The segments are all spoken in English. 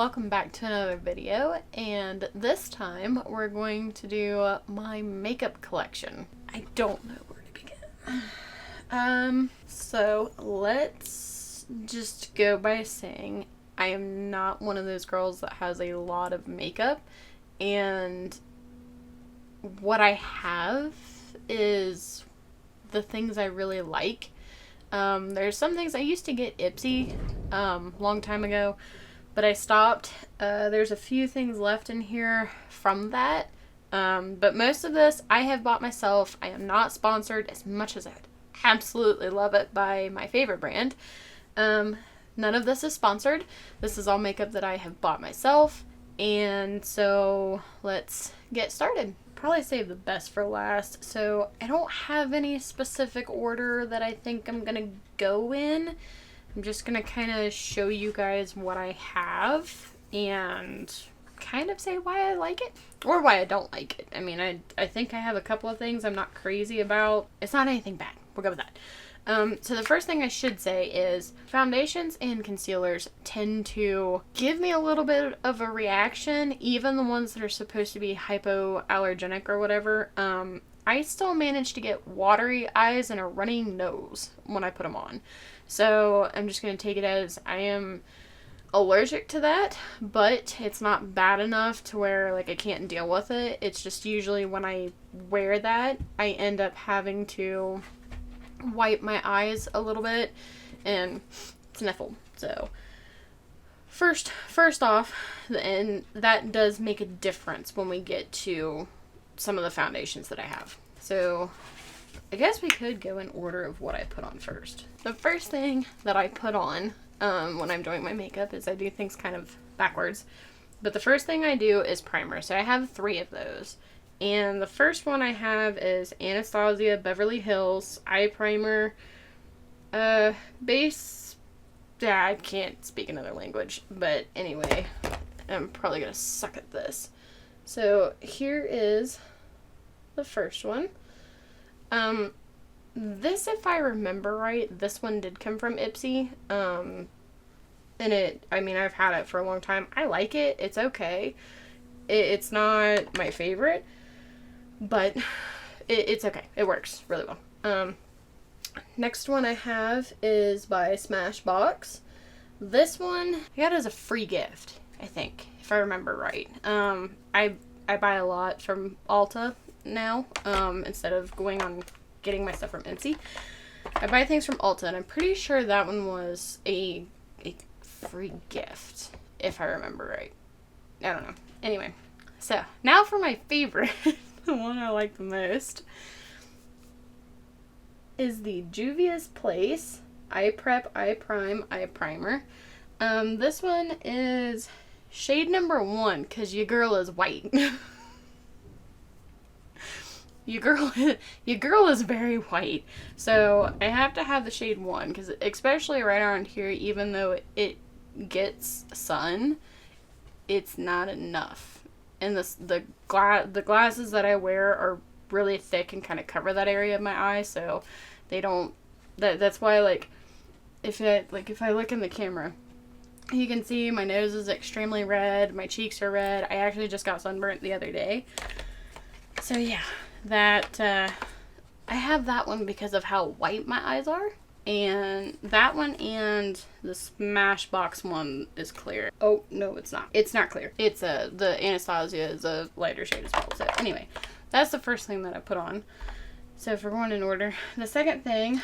Welcome back to another video, and this time we're going to do my makeup collection. I don't know where to begin. So let's just go by saying I am not one of those girls that has a lot of makeup, and what I have is the things I really like. There's some things I used to get Ipsy long time ago, but I stopped. There's a few things left in here from that, but most of this I have bought myself. I am not sponsored, as much as I would absolutely love it, by my favorite brand. None of this is sponsored. This is all makeup that I have bought myself, and so let's get started. Probably save the best for last, so I don't have any specific order that I think I'm gonna go in. I'm just gonna kind of show you guys what I have and kind of say why I like it or why I don't like it. I mean, I think I have a couple of things I'm not crazy about. It's not anything bad. We'll go with that. So the first thing I should say is foundations and concealers tend to give me a little bit of a reaction, even the ones that are supposed to be hypoallergenic or whatever. I still manage to get watery eyes and a running nose when I put them on. So I'm just going to take it as I am allergic to that, but it's not bad enough to where like I can't deal with it. It's just usually when I wear that, I end up having to wipe my eyes a little bit and sniffle. So first off, and that does make a difference when we get to some of the foundations that I have. So I guess we could go in order of what I put on first. The first thing that I put on when I'm doing my makeup is I do things kind of backwards, but the first thing I do is primer. So I have 3 of those. And the first one I have is Anastasia Beverly Hills Eye Primer. Base... Yeah, I can't speak another language. But anyway, I'm probably going to suck at this. So here is the first one. This, if I remember right, this one did come from Ipsy. And I've had it for a long time. I like it. It's okay. It's not my favorite, but it's okay. It works really well. Next one I have is by Smashbox. This one I got as a free gift, I think, if I remember right. I buy a lot from Ulta now, instead of going on getting my stuff from Ipsy. I buy things from Ulta, and I'm pretty sure that one was a free gift, if I remember right. I don't know. Anyway, so now for my favorite, the one I like the most, is the Juvia's Place Eye Prep Eye Prime Eye Primer. This one is shade number 1, because your girl is white. Your girl is very white. So I have to have the shade 1, because especially right around here, even though it gets sun, it's not enough. And the glasses that I wear are really thick and kind of cover that area of my eye, so they don't. That's why, like, if I look in the camera, you can see my nose is extremely red, my cheeks are red. I actually just got sunburnt the other day. So yeah, that I have that one because of how white my eyes are. And that one and the Smashbox one is clear. Oh, no, it's not. It's not clear. It's the Anastasia is a lighter shade as well. So anyway, that's the first thing that I put on. So if we're going in order, the second thing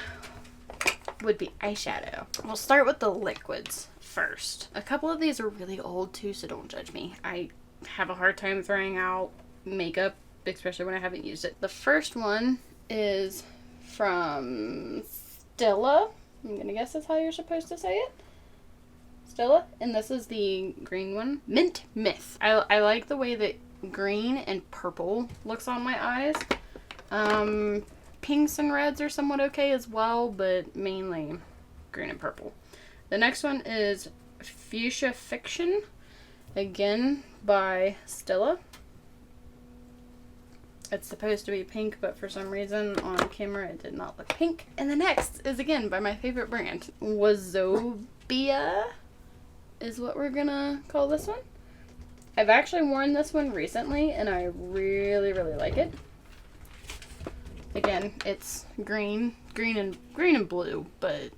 would be eyeshadow. We'll start with the liquids first. A couple of these are really old too, so don't judge me. I have a hard time throwing out makeup, especially when I haven't used it. The first one is from Stella. I'm gonna guess that's how you're supposed to say it. Stella. And this is the green one. Mint Myth. I like the way that green and purple looks on my eyes. Pinks and reds are somewhat okay as well, but mainly green and purple. The next one is Fuchsia Fiction. Again by Stella. It's supposed to be pink, but for some reason on camera it did not look pink. And the next is again by my favorite brand, Wazobia. is what we're gonna call this one. I've actually worn this one recently and I really, really like it. Again, it's green and blue, but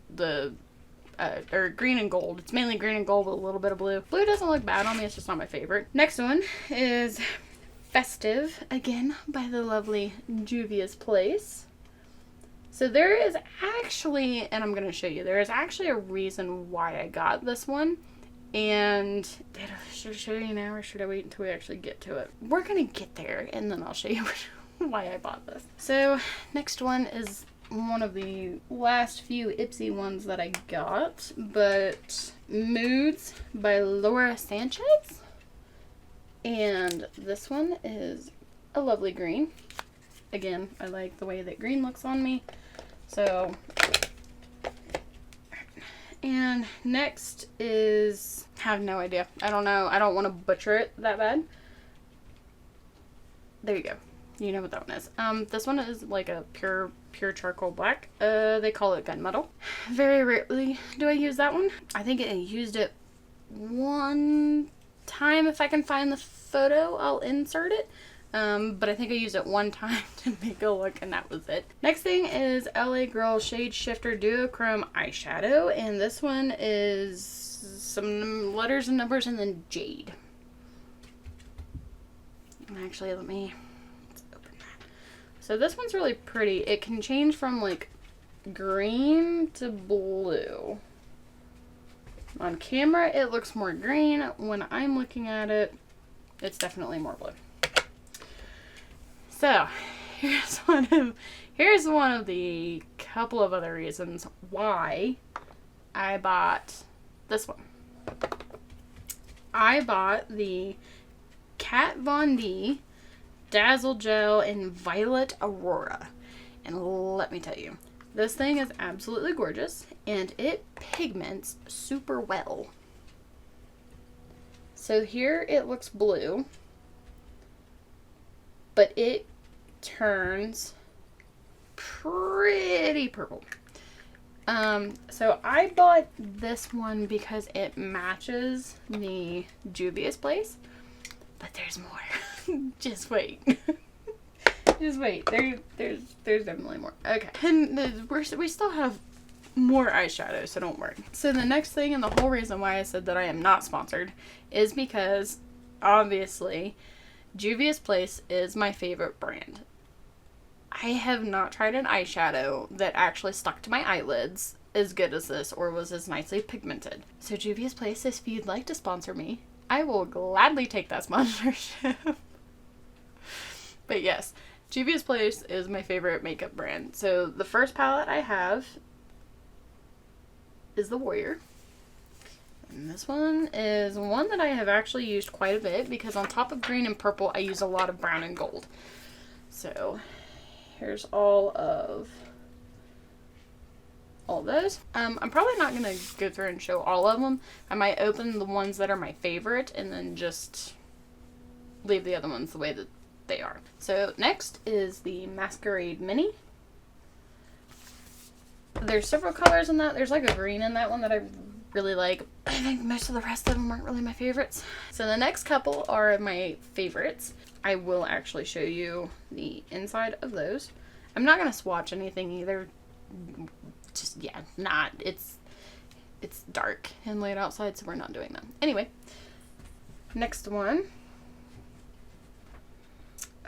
or green and gold. It's mainly green and gold with a little bit of blue. Blue doesn't look bad on me, it's just not my favorite. Next one is Festive, again by the lovely Juvia's Place. So there is actually, and I'm going to show you, there is actually a reason why I got this one. And should I show you now or should I wait until we actually get to it? We're going to get there and then I'll show you why I bought this. So next one is one of the last few Ipsy ones that I got, but Moods by Laura Sanchez. And this one is a lovely green. Again, I like the way that green looks on me. So, and next is, I have no idea. I don't know. I don't want to butcher it that bad. There you go. You know what that one is. This one is like a pure charcoal black. They call it gunmetal. Very rarely do I use that one. I think I used it one time. If I can find the photo, I'll insert it. But I think I used it one time to make a look and that was it. Next thing is LA Girl Shade Shifter Duochrome Eyeshadow. And this one is some letters and numbers and then jade. And actually, let's open that. So this one's really pretty. It can change from like green to blue. On camera, it looks more green. When I'm looking at it, it's definitely more blue. So, here's one of the couple of other reasons why I bought this one. I bought the Kat Von D Dazzle Gel in Violet Aurora. And let me tell you, this thing is absolutely gorgeous and it pigments super well. So here it looks blue, but it turns pretty purple. So I bought this one because it matches the Juvia's Place, but there's more. Just wait. Just wait. There's definitely more. Okay. And we still have more eyeshadow, so don't worry. So the next thing, and the whole reason why I said that I am not sponsored, is because obviously Juvia's Place is my favorite brand. I have not tried an eyeshadow that actually stuck to my eyelids as good as this or was as nicely pigmented. So Juvia's Place, if you'd like to sponsor me, I will gladly take that sponsorship. But yes, Juvia's Place is my favorite makeup brand. So the first palette I have is the Warrior. And this one is one that I have actually used quite a bit because on top of green and purple, I use a lot of brown and gold. So here's all of those. I'm probably not going to go through and show all of them. I might open the ones that are my favorite and then just leave the other ones the way that they are. So next is the Masquerade Mini. There's several colors in that. There's like a green in that one that I really like. I think most of the rest of them aren't really my favorites. So the next couple are my favorites. I will actually show you the inside of those. I'm not going to swatch anything either. Just, yeah, not. It's dark and late outside, so we're not doing that. Anyway, next one.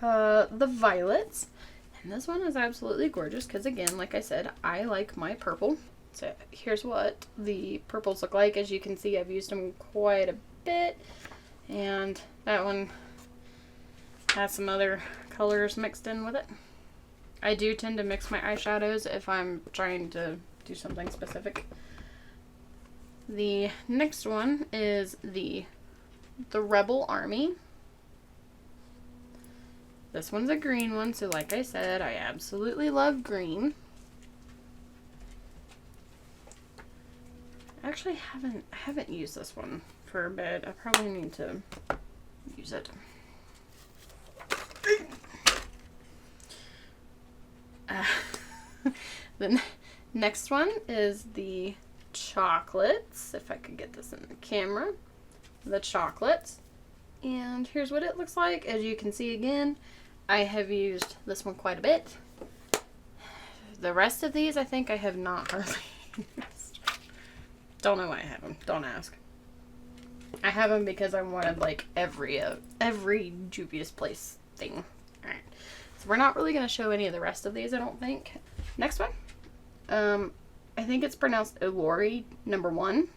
The Violets. And this one is absolutely gorgeous because, again, like I said, I like my purple. So here's what the purples look like. As you can see, I've used them quite a bit. And that one has some other colors mixed in with it. I do tend to mix my eyeshadows if I'm trying to do something specific. The next one is the Rebel Army. This one's a green one, so like I said, I absolutely love green. Actually, I haven't used this one for a bit. I probably need to use it. The next one is the chocolates, if I could get this in the camera. The chocolates. And here's what it looks like. As you can see again, I have used this one quite a bit. The rest of these I think I have not hardly used. Don't know why I have them. Don't ask. I have them because I wanted like every Juvia's Place thing. Alright. So we're not really going to show any of the rest of these, I don't think. Next one. I think it's pronounced Olori number 1.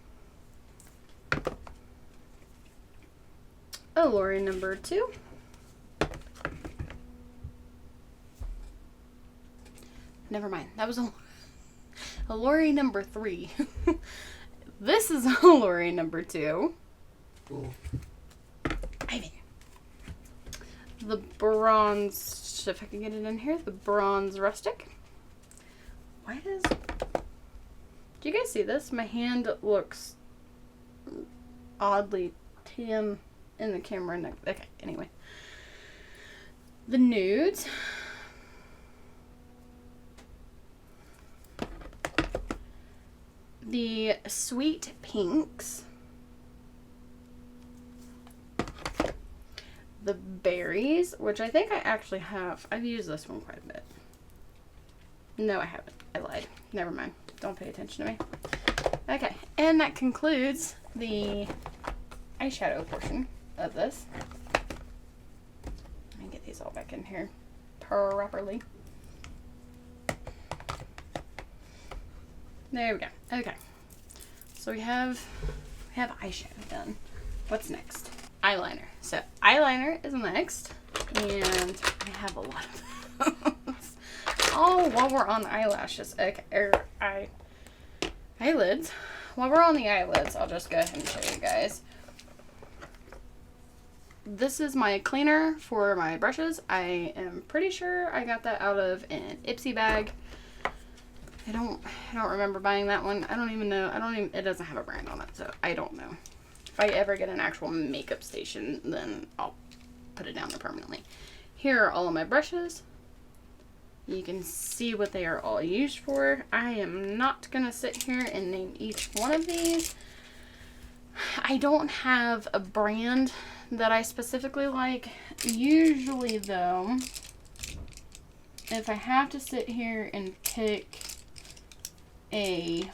Olori number 2. Never mind. That was Olori number 3. This is Olori number 2. Ivan. The bronze, if I can get it in here, the bronze rustic. Why does... Do you guys see this? My hand looks oddly tan in the camera. Okay, anyway. The nudes. The sweet pinks. The berries, which I think I actually have. I've used this one quite a bit. No, I haven't. I lied. Never mind. Don't pay attention to me. Okay, and that concludes the eyeshadow portion of this. Let me get these all back in here properly. There we go. Okay. So we have eyeshadow done. What's next? Eyeliner. So eyeliner is next, and I have a lot of those. Oh, while we're on eyelashes, okay, eyelids. While we're on the eyelids, I'll just go ahead and show you guys. This is my cleaner for my brushes. I am pretty sure I got that out of an Ipsy bag. I don't remember buying that one. I don't even know. It doesn't have a brand on it, so I don't know. If I ever get an actual makeup station, then I'll put it down there permanently. Here are all of my brushes. You can see what they are all used for. I am not going to sit here and name each one of these. I don't have a brand that I specifically like. Usually, though, if I have to sit here and pick a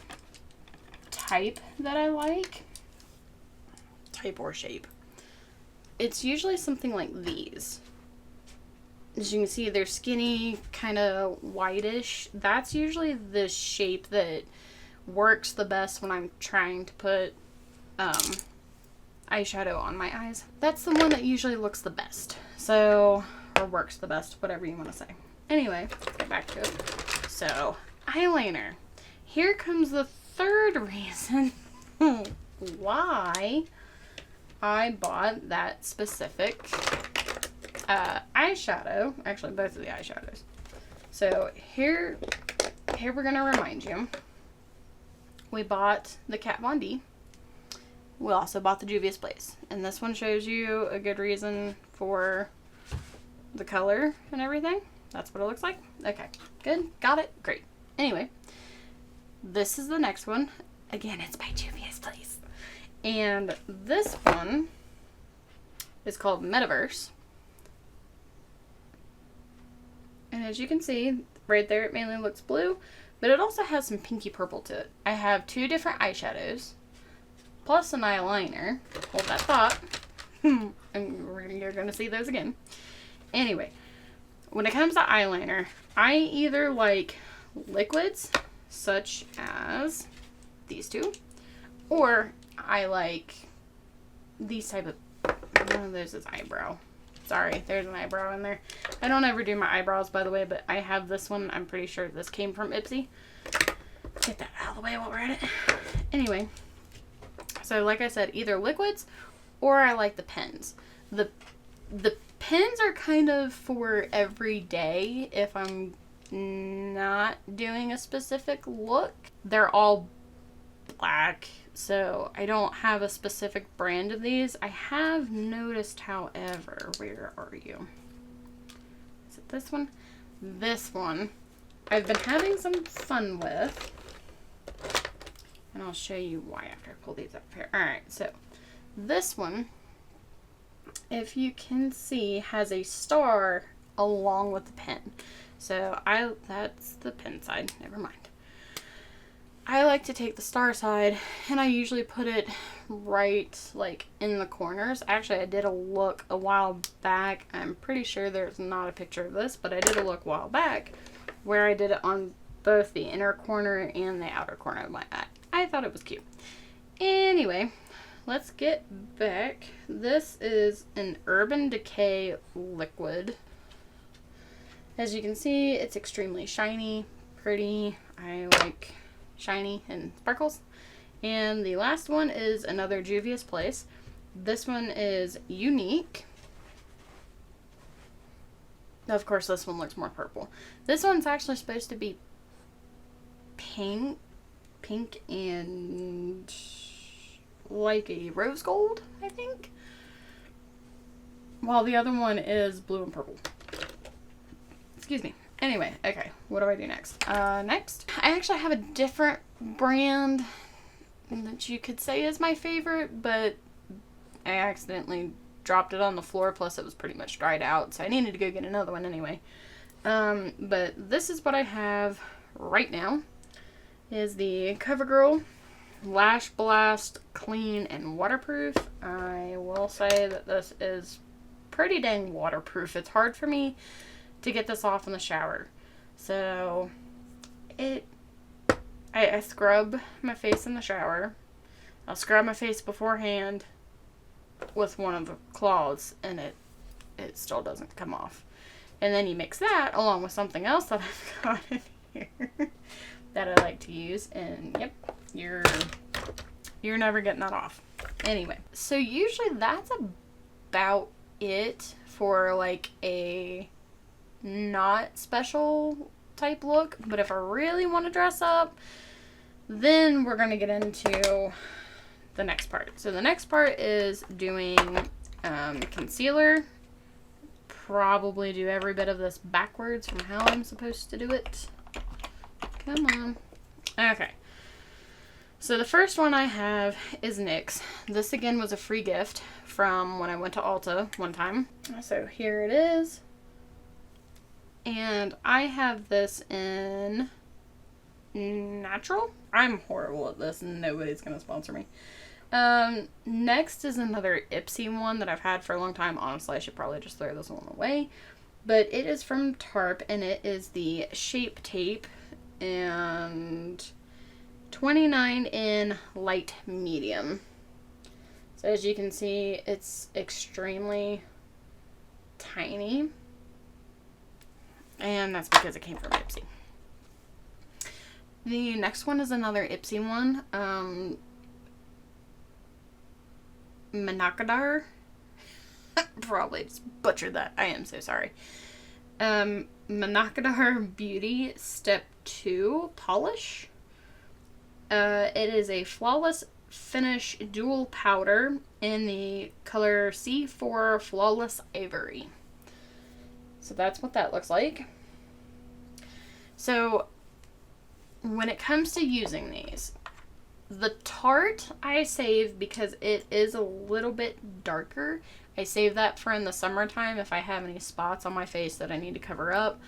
type that I like, type or shape, it's usually something like these. As you can see, they're skinny, kind of whitish. That's usually the shape that works the best when I'm trying to put eyeshadow on my eyes. That's the one that usually looks the best. So, or works the best, whatever you want to say. Anyway, let's get back to it. So, eyeliner. Here comes the third reason why I bought that specific eyeshadow. Actually, both of the eyeshadows. So here we're gonna remind you. We bought the Kat Von D. We also bought the Juvia's Place, and this one shows you a good reason for the color and everything. That's what it looks like. Okay, good, got it, great. Anyway, this is the next one. Again, it's by Juvia's Place, and this one is called Metaverse. And as you can see, right there, it mainly looks blue, but it also has some pinky purple to it. I have two different eyeshadows, plus an eyeliner. Hold that thought. And you're going to see those again. Anyway, when it comes to eyeliner, I either like liquids, such as these two, or I like these type of, one of those is eyebrow. Sorry, there's an eyebrow in there. I don't ever do my eyebrows, by the way, but I have this one. I'm pretty sure this came from Ipsy. Get that out of the way while we're at it. Anyway, so like I said, either liquids or I like the pens. The pens are kind of for every day if I'm not doing a specific look. They're all black, so I don't have a specific brand of these. I have noticed, however, where are you? Is it this one? This one I've been having some fun with, And I'll show you why after I pull these up here. Alright, so this one, if you can see, has a star along with the pen. So that's the pen side, never mind. I like to take the star side and I usually put it right like in the corners. Actually, I did a look a while back. I'm pretty sure there's not a picture of this, but I did a look a while back where I did it on both the inner corner and the outer corner of my eye. I thought it was cute. Anyway, let's get back. This is an Urban Decay liquid. As you can see, it's extremely shiny, pretty. I like shiny and sparkles. And the last one is another Juvia's Place. This one is unique. Of course, this one looks more purple. This one's actually supposed to be pink and like a rose gold, I think. While the other one is blue and purple. Excuse me. Anyway, okay, what do I do next? Next, I actually have a different brand that you could say is my favorite, but I accidentally dropped it on the floor, plus it was pretty much dried out, so I needed to go get another one anyway. But this is what I have right now, is the CoverGirl Lash Blast Clean and Waterproof. I will say that this is pretty dang waterproof. It's hard for me to get this off in the shower. So I scrub my face in the shower. I'll scrub my face beforehand with one of the cloths and it still doesn't come off. And then you mix that along with something else that I've got in here that I like to use, and yep, you're never getting that off. Anyway, so usually that's about it for like a not special type look, but if I really want to dress up, then we're going to get into the next part. So the next part is doing concealer. Probably do every bit of this backwards from how I'm supposed to do it. Come on. Okay. So the first one I have is NYX. This again was a free gift from when I went to Ulta one time. So here it is. And I have this in natural. I'm horrible at this and nobody's going to sponsor me. Next is another Ipsy one that I've had for a long time. Honestly, I should probably just throw this one away. But it is from Tarp and it is the Shape Tape and 29 in light medium. So as you can see, it's extremely tiny. And that's because it came from Ipsy. The next one is another Ipsy one. Manakadar. Probably just butchered that. I am so sorry. Manakadar Beauty Step 2 Polish. It is a flawless finish dual powder in the color C4 Flawless Ivory. So that's what that looks like. So when it comes to using these, the Tarte I save because it is a little bit darker. I save that for in the summertime if I have any spots on my face that I need to cover up.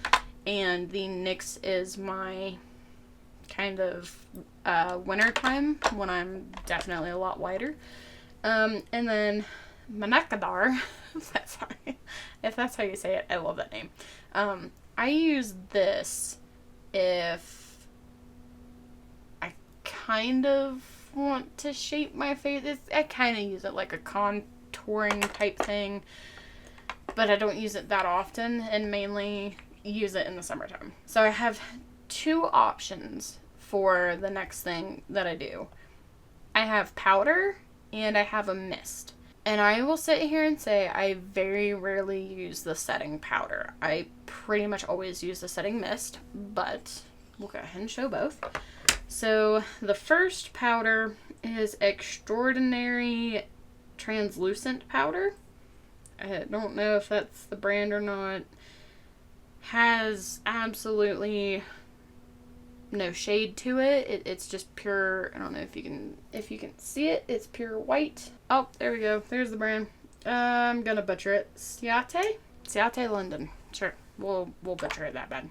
And the NYX is my kind of winter time when I'm definitely a lot whiter. And then Manakadar, if that's how you say it, I love that name. I use this if I kind of want to shape my face. I kind of use it like a contouring type thing, but I don't use it that often and mainly use it in the summertime. So I have two options for the next thing that I do. I have powder and I have a mist. And I will sit here and say I very rarely use the setting powder. I pretty much always use the setting mist, but we'll go ahead and show both. So the first powder is Extraordinary Translucent Powder. I don't know if that's the brand or not. Has absolutely no shade to it. It's just pure, I don't know if you can see it. It's pure white. Oh, there we go. There's the brand. I'm gonna butcher it. Ciate London. Sure. We'll butcher it that bad.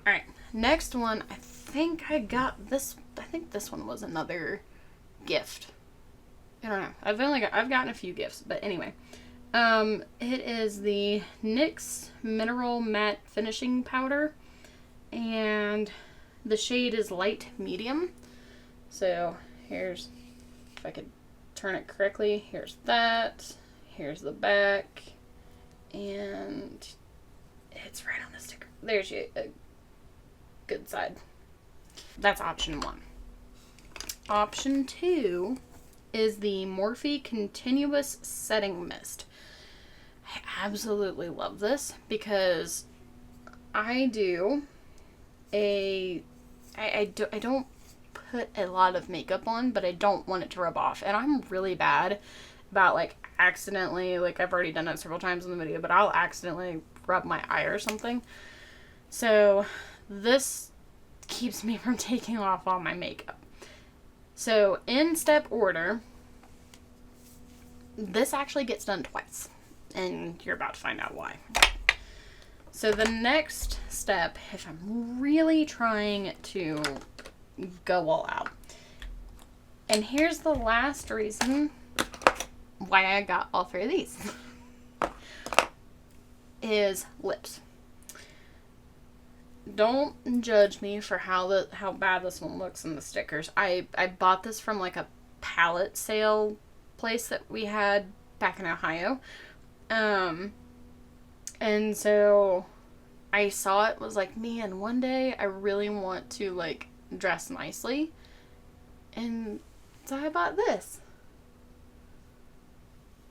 Alright. Next one, I think I got this. I think this one was another gift. I don't know. I've gotten a few gifts, but anyway. It is the NYX Mineral Matte Finishing Powder, and the shade is light medium. So here's, if I could turn it correctly, here's that, here's the back, and it's right on the sticker. There's a good side. That's option 1. Option 2 is the Morphe Continuous Setting Mist. I absolutely love this because I don't put a lot of makeup on, but I don't want it to rub off. And I'm really bad about, like, accidentally, like, I've already done it several times in the video, but I'll accidentally rub my eye or something. So this keeps me from taking off all my makeup. So in step order, this actually gets done twice, and you're about to find out why. So the next step, if I'm really trying to go all out, and here's the last reason why I got all 3 of these, is lips. Don't judge me for how bad this one looks in the stickers. I bought this from like a palette sale place that we had back in Ohio. And so I saw it, was like, man, one day I really want to, like, dress nicely. And so I bought this.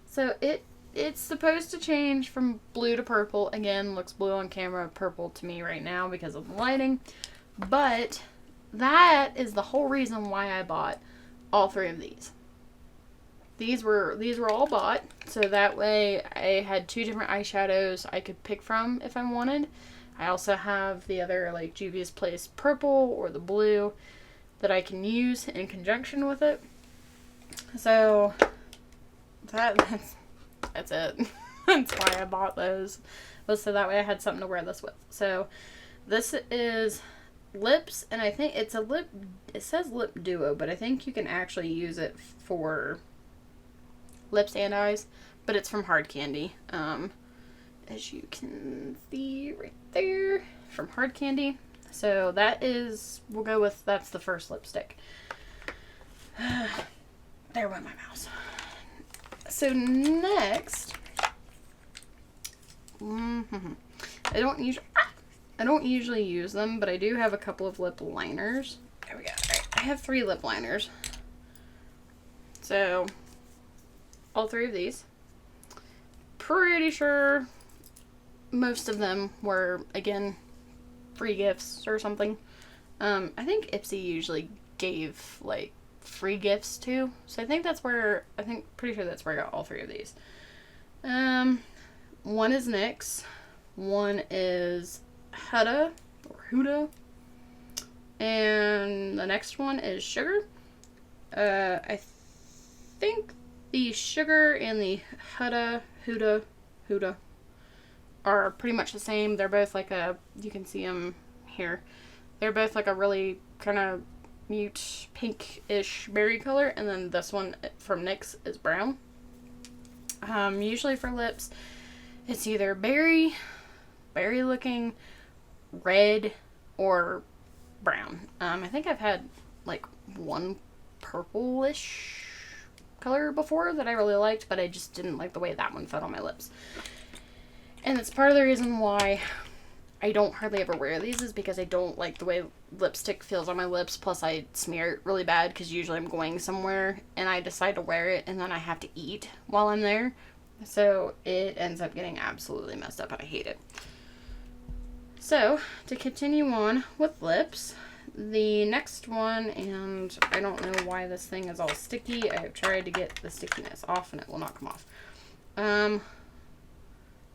So it's supposed to change from blue to purple. Again, looks blue on camera, purple to me right now because of the lighting. But that is the whole reason why I bought all 3 of these. These were all bought, so that way I had 2 different eyeshadows I could pick from if I wanted. I also have the other, like, Juvia's Place purple or the blue that I can use in conjunction with it. So that's it. That's why I bought those. Was so that way I had something to wear this with. So this is lips, and I think it's a lip, it says lip duo, but I think you can actually use it for lips and eyes, but it's from Hard Candy. As you can see right there, from Hard Candy. So that is, we'll go with, that's the first lipstick. There went my mouse. So next, I don't usually use them, but I do have a couple of lip liners. There we go. All right. I have 3 lip liners. So all 3 of these. Pretty sure most of them were, again, free gifts or something. I think Ipsy usually gave, like, free gifts too. So I think that's where, pretty sure that's where I got all 3 of these. One is NYX. One is Huda, or Huda. And the next one is Sugar. I think the Sugar and the Huda are pretty much the same. They're both like a, you can see them here. They're both like a really kind of mute pink-ish berry color. And then this one from NYX is brown. Usually for lips, it's either berry looking, red, or brown. I think I've had like one purplish color before that I really liked, but I just didn't like the way that one felt on my lips. And it's part of the reason why I don't hardly ever wear these, is because I don't like the way lipstick feels on my lips, plus I smear it really bad because usually I'm going somewhere and I decide to wear it and then I have to eat while I'm there. So it ends up getting absolutely messed up and I hate it. So to continue on with lips, the next one, and I don't know why this thing is all sticky. I have tried to get the stickiness off and it will not come off.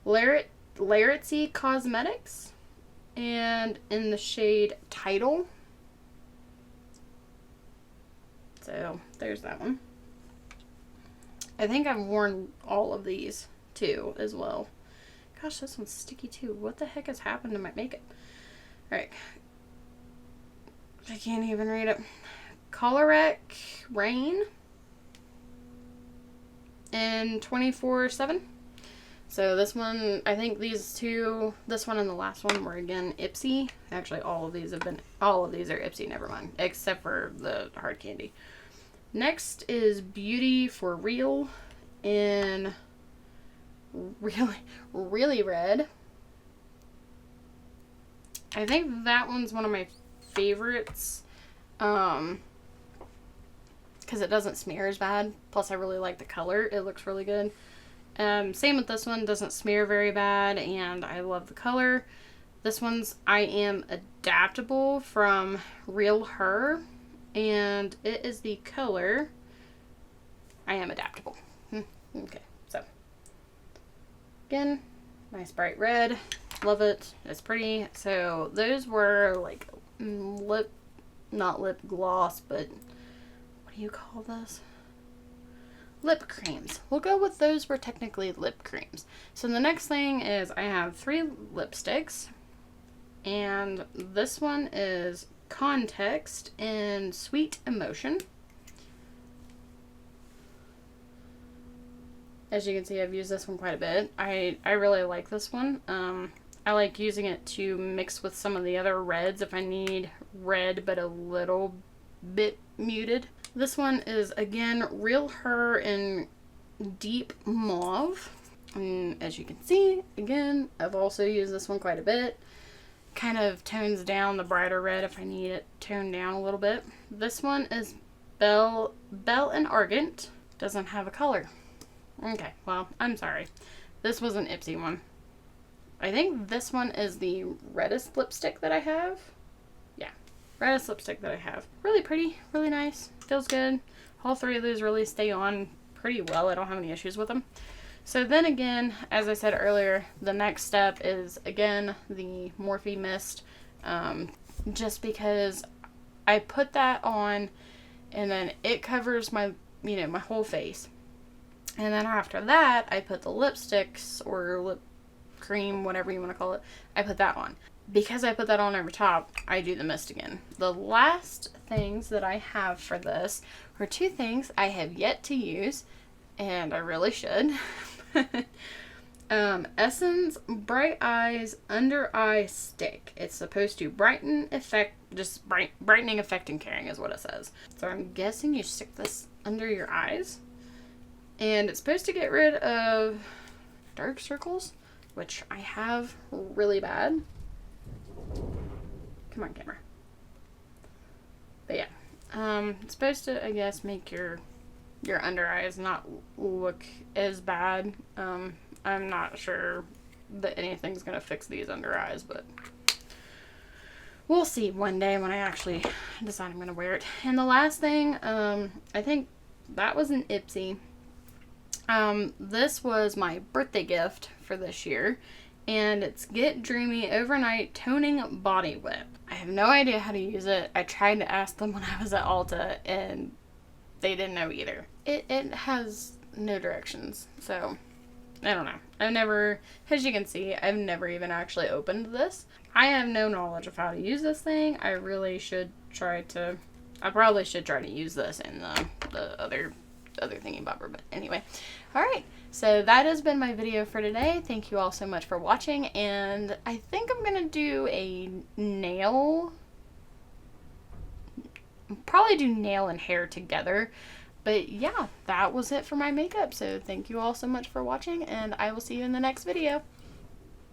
Laritzy Cosmetics. and in the shade Tidal. So there's that one. I think I've worn all of these too as well. Gosh, this one's sticky too. What the heck has happened to my makeup? Alright. I can't even read it. Choleric Rain in 24/7. So this one, I think these two, this one and the last one were again Ipsy. Actually, all of these are Ipsy, never mind, except for the hard candy. Next is Beauty for Real in really red. I think that one's one of my favorites, because it doesn't smear as bad. Plus, I really like the color. It looks really good. Same with this one. Doesn't smear very bad, and I love the color. This one's I Am Adaptable from Real Her, and it is the color I Am Adaptable. Okay, so again, nice bright red. Love it. It's pretty. So those were like not lip gloss, but what do you call this? Lip creams. We'll go with those were technically lip creams. So the next thing is I have 3 lipsticks, and this one is Context in Sweet Emotion. As you can see, I've used this one quite a bit. I really like this one. I like using it to mix with some of the other reds if I need red but a little bit muted. This one is, again, Real Her in Deep Mauve. And as you can see, again, I've also used this one quite a bit. Kind of tones down the brighter red if I need it toned down a little bit. This one is Belle and Argent. Doesn't have a color. Okay, well, I'm sorry. This was an Ipsy one. I think this one is the reddest lipstick that I have. Yeah, reddest lipstick that I have. Really pretty, really nice, feels good. All 3 of those really stay on pretty well. I don't have any issues with them. So then again, as I said earlier, the next step is again the Morphe Mist. Just because I put that on and then it covers my, my whole face. And then after that, I put the lipsticks or lip cream, whatever you want to call it, I put that on. Because I put that on over top, I do the mist again. The last things that I have for this are 2 things I have yet to use, and I really should. Essence Bright Eyes Under Eye Stick. It's supposed to brightening effect and caring is what it says. So I'm guessing you stick this under your eyes, and it's supposed to get rid of dark circles, which I have really bad. Come on, camera. But yeah, it's supposed to, I guess, make your under eyes not look as bad. I'm not sure that anything's gonna fix these under eyes, but we'll see one day when I actually decide I'm gonna wear it. And the last thing, I think that was an Ipsy. This was my birthday gift for this year, and it's Get Dreamy Overnight Toning Body Whip. I have no idea how to use it. I tried to ask them when I was at Ulta, and they didn't know either. It has no directions, so I don't know. I've never, as you can see, I've never even actually opened this. I have no knowledge of how to use this thing. I probably should try to use this in the other thingy bobber, but anyway. Alright, so that has been my video for today. Thank you all so much for watching, and I think I'm gonna do a nail, probably do nail and hair together. But yeah, that was it for my makeup. So thank you all so much for watching, and I will see you in the next video.